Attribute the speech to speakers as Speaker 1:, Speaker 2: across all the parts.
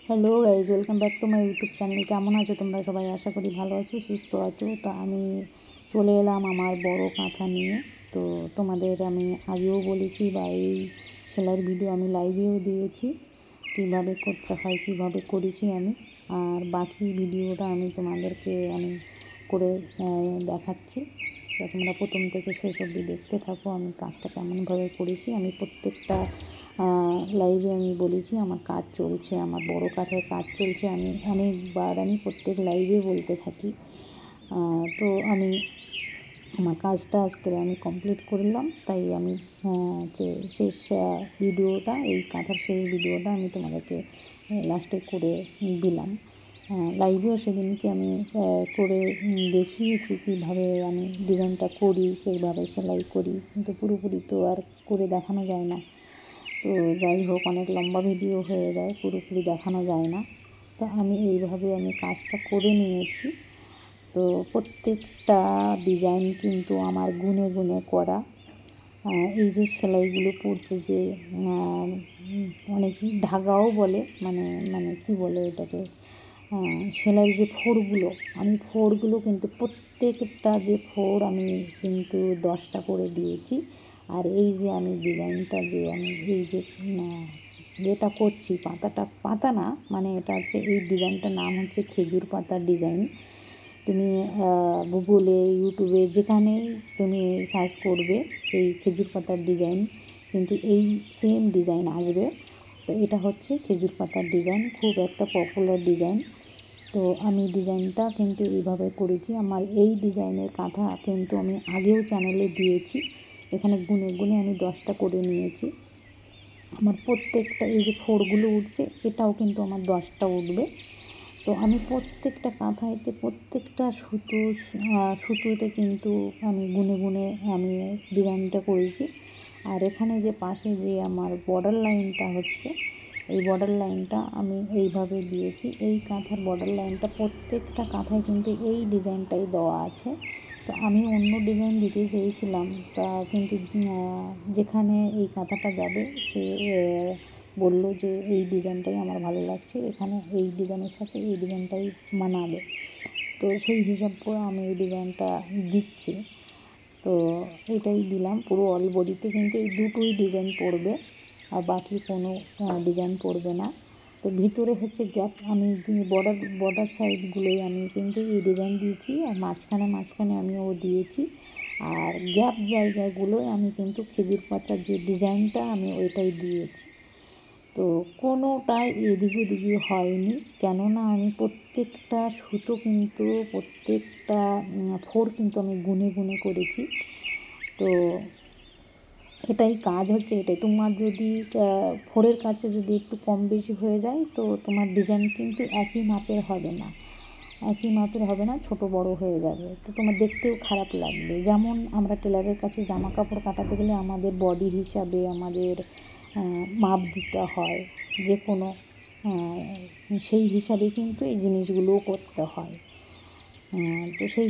Speaker 1: Hello guys, welcome back to my YouTube channel. কেমন আছো তোমরা সবাই? আশা করি ভালো আছো, সুস্থ আছো। তো আমি চলে এলাম আমার বড় কাঁথা নিয়ে। তো তোমাদের আমি আগেও বলেছি বা এই সেলাইয়ের ভিডিও আমি লাইভেও দিয়েছি, কীভাবে করতে হয়, কীভাবে করেছি আমি। আর বাকি ভিডিওটা আমি তোমাদেরকে আমি করে দেখাচ্ছি। তো তোমরা প্রথম থেকে শেষ অবধি দেখতে থাকো আমি কাজটা কেমনভাবে করেছি। আমি প্রত্যেকটা লাইভে আমি বলেছি আমার কাজ চলছে, আমার বড় কাঁথায় কাজ চলছে। আমি অনেকবার প্রত্যেক লাইভে বলতে থাকি। তো আমি আমার কাজটা আজকে আমি কমপ্লিট করলাম, তাই আমি যে শেষ ভিডিওটা, এই কাঁথার শেষ ভিডিওটা আমি তোমাদেরকে লাস্টে করে দিলাম। লাইভেও সেদিনকে আমি করে দেখিয়েছি কীভাবে আমি ডিজাইনটা করি, কীভাবে সেলাই করি, কিন্তু পুরোপুরি তো আর করে দেখানো যায় না। তো যাই হোক, অনেক লম্বা ভিডিও হয়ে যায়, পুরোপুরি দেখানো যায় না। তো আমি এইভাবে আমি কাজটা করে নিয়েছি। তো প্রত্যেকটা ডিজাইন কিন্তু আমার গুনে গুনে করা। এই যে সেলাইগুলো পড়ছে, যে অনেকেই ধাগাও বলে, মানে মানে কি বলে এটাকে, সেলাইয়ের যে ফোড়গুলো, আমি ফোড়গুলো কিন্তু প্রত্যেকটা যে ফোড় আমি কিন্তু 10টা করে দিয়েছি। আর এই যে আমি ডিজাইনটা যে আমি এই যে যেটা করছি, পাতা না, মানে এটা হচ্ছে, এই ডিজাইনটার নাম হচ্ছে খেজুর পাতার ডিজাইন। তুমি গুগলে, ইউটিউবে, যেখানেই তুমি সার্চ করবে এই খেজুর পাতার ডিজাইন, কিন্তু এই সেম ডিজাইন আসবে। তো এটা হচ্ছে খেজুর পাতার ডিজাইন, খুব একটা পপুলার ডিজাইন। তো আমি ডিজাইনটা কিন্তু এইভাবে করেছি। আমার এই ডিজাইনের কাঁথা কিন্তু আমি আগেও চ্যানেলে দিয়েছি। এখানে গুনে গুনে আমি 10টা করে নিয়েছি। আমার প্রত্যেকটা এই যে ফোড়গুলো উঠছে, এটাও কিন্তু আমার 10টা উঠবে। তো আমি প্রত্যেকটা কাঁথাইতে, প্রত্যেকটা সুতোতে কিন্তু আমি গুনে গুনে আমি ডিজাইনটা করেছি। আর এখানে যে পাশে যে আমার বর্ডার লাইনটা হচ্ছে, এই বর্ডার লাইনটা আমি এইভাবে দিয়েছি। এই কাঁথার বর্ডার লাইনটা প্রত্যেকটা কাঁথায় কিন্তু এই ডিজাইনটাই দেওয়া আছে। তো আমি অন্য ডিজাইন দিতে চেয়েছিলাম, তা কিন্তু যেখানে এই কাঁথাটা যাবে সে বলল যে এই ডিজাইনটাই আমার ভালো লাগছে, এখানে এই ডিজাইনের সাথে এই ডিজাইনটাই মানাবে। তো সেই হিসাব করে আমি এই ডিজাইনটা দিচ্ছি। তো এটাই দিলাম। পুরো অল বডিতে কিন্তু এই দুটোই ডিজাইন পড়বে, আর বাকি কোনো ডিজাইন পড়বে না। তো ভিতরে হচ্ছে গ্যাপ, আমি বর্ডার সাইডগুলোই আমি কিন্তু এই ডিজাইন দিয়েছি, আর মাঝখানে আমিও দিয়েছি। আর গ্যাপ জায়গাগুলোয় আমি কিন্তু খেজুর পাতার যে ডিজাইনটা আমি ওইটাই দিয়েছি। তো কোনোটাই এদিক ওদিকে হয়নি, কেননা আমি প্রত্যেকটা সুতো কিন্তু, প্রত্যেকটা ফোড় কিন্তু আমি গুনে গুনে করেছি। তো এটাই কাজ হচ্ছে, এটাই। তোমার যদি ফোড়ের কাছে যদি একটু কম বেশি হয়ে যায়, তো তোমার ডিজাইন কিন্তু একই মাপের হবে না, ছোট বড় হয়ে যাবে। তো তোমার দেখতেও খারাপ লাগবে। যেমন আমরা টেলারের কাছে জামা কাপড় কাটাতে গেলে আমাদের বডি হিসাবে আমাদের মাপ দিতে হয়, যে কোনো সেই হিসাবে কিন্তু এই জিনিসগুলোও করতে হয়। তো সেই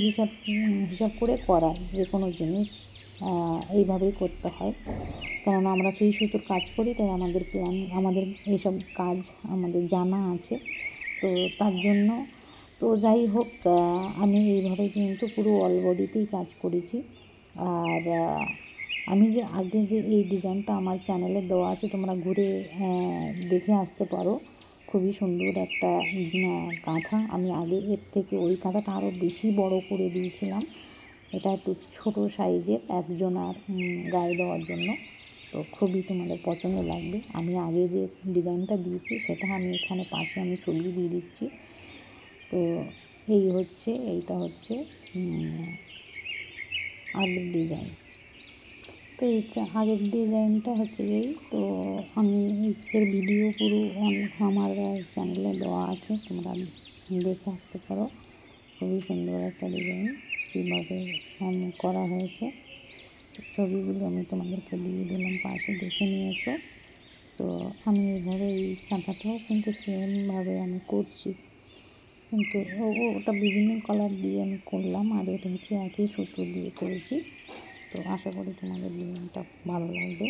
Speaker 1: হিসাব করে করা যে কোনো জিনিস এইভাবেই করতে হয়, কেননা আমরা সেই সুতোর কাজ করি, তাই আমাদের এইসব কাজ আমাদের জানা আছে। তো তার জন্য, তো যাই হোক, আমি এইভাবে কিন্তু পুরো অল বডিতেই কাজ করেছি। আর আমি যে আগে যে এই ডিজাইনটা আমার চ্যানেলে দেওয়া আছে, তোমরা ঘুরে দেখে আসতে পারো। খুবই সুন্দর একটা কাঁথা। আমি আগে এর থেকে ওই কাঁথাটা আরও বেশি বড় করে দিয়েছিলাম। এটা একটু ছোটো সাইজের, একজনার গায়ে দেওয়ার জন্য। তো খুবই তোমাদের পছন্দ লাগবে। আমি আগে যে ডিজাইনটা দিয়েছি সেটা আমি এখানে পাশে আমি ছবি দিয়ে দিচ্ছি। তো এইটা হচ্ছে আগের ডিজাইন। তো এইটা আগের ডিজাইনটা হচ্ছে এই। তো আমি এর ভিডিও পুরো আমার চ্যানেলে দেওয়া আছে, তোমরা দেখে আসতে পারো। খুবই সুন্দর একটা ডিজাইন, কীভাবে করা হয়েছে। ছবিগুলো আমি তোমাদেরকে দিয়ে দিলাম, পাশে দেখে নিয়েছো। তো আমি এইভাবে এই কাঁথাটাও কিন্তু সেমভাবে আমি করছি, কিন্তু ওটা বিভিন্ন কালার দিয়ে আমি করলাম, আর এটা হচ্ছে একই সুতো দিয়ে করেছি। তো আশা করি তোমাদের ডিজাইনটা ভালো লাগবে।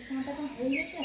Speaker 2: তোমারটা এখন হয়ে গেছে?